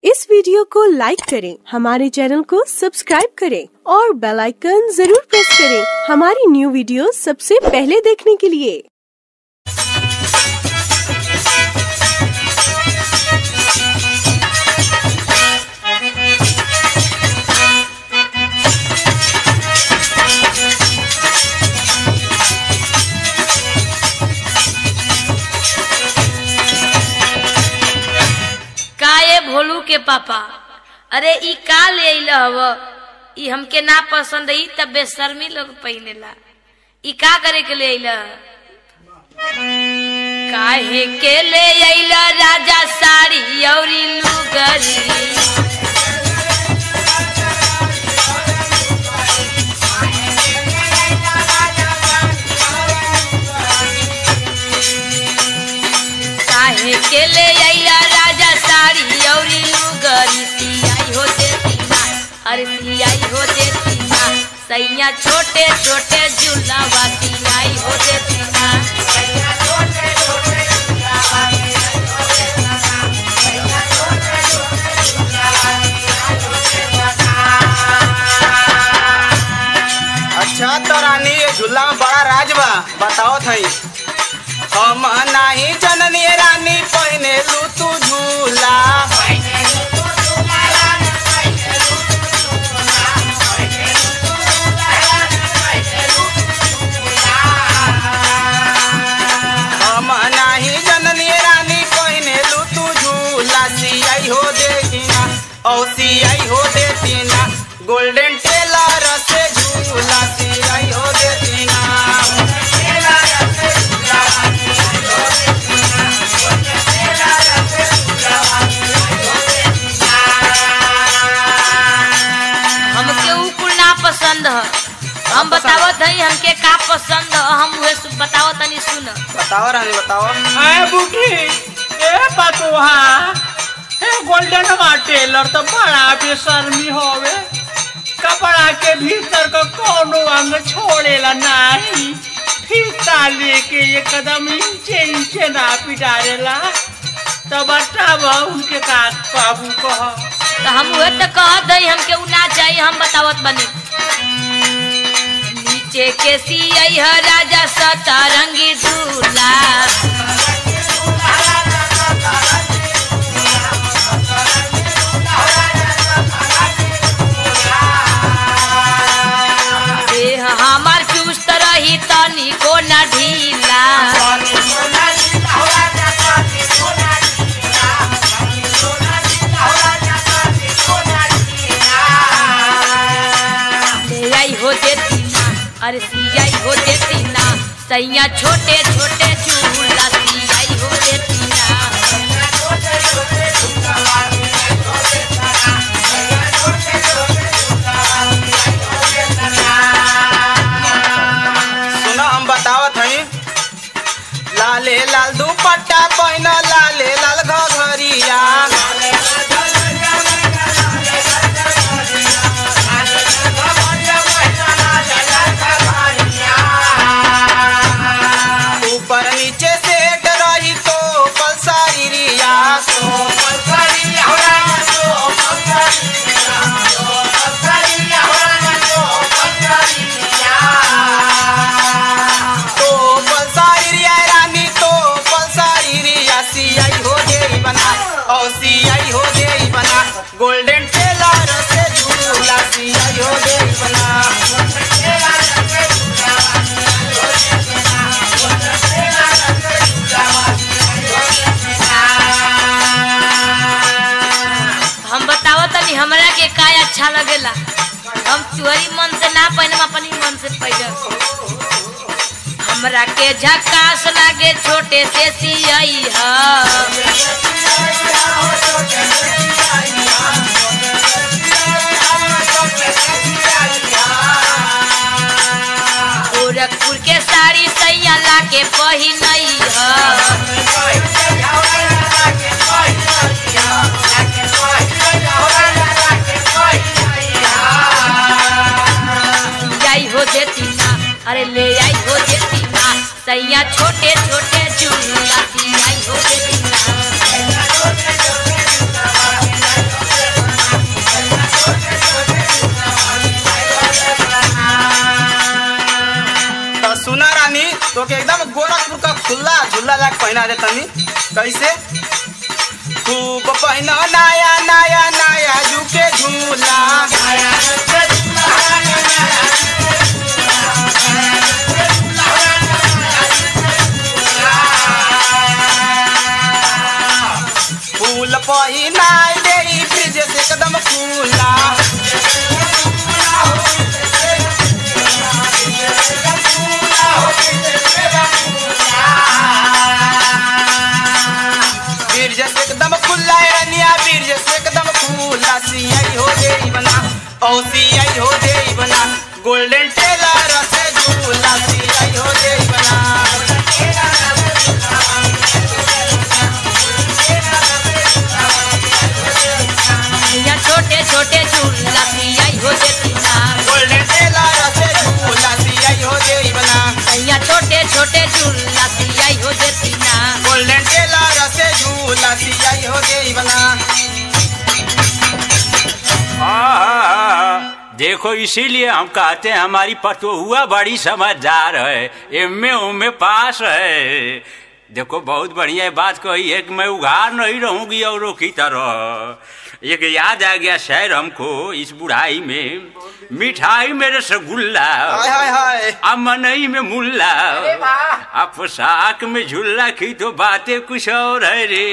इस video को लाइक करें, हमारे चैनल को सब्सक्राइब करें और बेल आइकन जरूर प्रेस करें हमारी न्यू वीडियो सबसे पहले देखने के लिए। भोलू के पापा, अरे ई का ले अइला हव? ई हमके ना पसंद है, तब बेशर्मी लोग पहिनेला। ई का करे के ले अइला? काहे के ले अइला राजा साड़ी औरी लुगरी? काहे के ले अइला राजा साड़ी औरी लुगरी? सियाई हो देती ना, अरे सियाई हो देती ना, सैया छोटे छोटे झूलावा सियाई हो देती ना, सैया छोटे छोटे झूलावा सियाई हो देती ना, सैया छोटे छोटे झूलावा सियाई हो देती ना। अच्छा तो रानी, ये झूला में बड़ा राज बा, बताओ थई। हम नाही जननी रानी पहने लू तू झूला, हम नाही जननी रानी पहने लू तू झूला। सियाई हो देती ना, ओ सियाई हो देती ना, गोल्डन टेलर से झूला सियाई हो देती ना। हम बतावत हई हमके का पसंद है, हम उहे बताओ तनी सुन। बताओ रानी बताओ। ए बुढ़ी, ए पतुहा, ए गोल्डन टेलर तो बड़ा बेशर्मी होवे। कपड़ा के भीतर का कोनो अंग छोड़ेला नहीं, फीता लेके ये कदम इंचे इंचे नापी डालेला। तो बतावा उनके का काबू कह। तो हम उहे तो कहत हई हमके उ ना चाहिए, हम बतावत बनी। नीचे के सियाई है राजा सतरंगी झूला, देह हमार चुस्त रही तनी को न ढीला। हो देती ना, अरे सियाई हो देती ना, सैया छोटे छोटे झूला सियाई हो देती ना। सुनो हम बतावत हई। लाले लाल दुपट्टा पहन, लाले लाल घघरिया, ऊपर नीचे सेट रही तो पलसारी रिया, तो पलसारी रिया रानी, तो पलसारी रिया। सियाई हो दे बना, और सियाई हो दे बना, गोल्डन टेलर से झूला सियाई हो दे बना। हमरा के का अच्छा लगेला, हम चोरी मन से ना पहनम, अपनी मन से पहनम। हमरा के झकास लागे छोटे से सियाई गोरखपुर के साड़ी सैया ला के पहिनई हो देती ना, अरे ले आई हो देती ना, सैया छोटे छोटे झूला सियाई हो देती ना। दूल्हा लाग पहना दे तनी। कैसे? खूब पहना नया नया नया झुके झूला, फूल पहिना दे ब्रिज से एकदम खुला, ब्रिज से एकदम खुला रनिया, ब्रिज से एकदम खुला। सियाई हो दे बना, ओ सियाई हो दे बना, गोल्डन टेलर से झूला। सियाई हो दे बना, छोटे छोटे झूला सियाई हो देती ना, गोल्डन टेलर से झूला। सियाई हो दे बना, सैया छोटे छोटे झूला सियाई हो देती ना, गोल्डन टेलर से झूला। सियाई हो दे बना। देखो इसीलिए हम कहते हैं हमारी पतोहुआ बड़ी समझदार है, एमए उमे पास है। देखो बहुत बढ़िया बात कही है कि मैं उघार नहीं रहूंगी औरों की तरह। एक याद आ गया शहर हमको इस बुढ़ाई में, मिठाई में रसगुल्ला, अब मनई में मुल्ला, अब पोशाक में झुल्ला की तो बातें कुछ और है रे।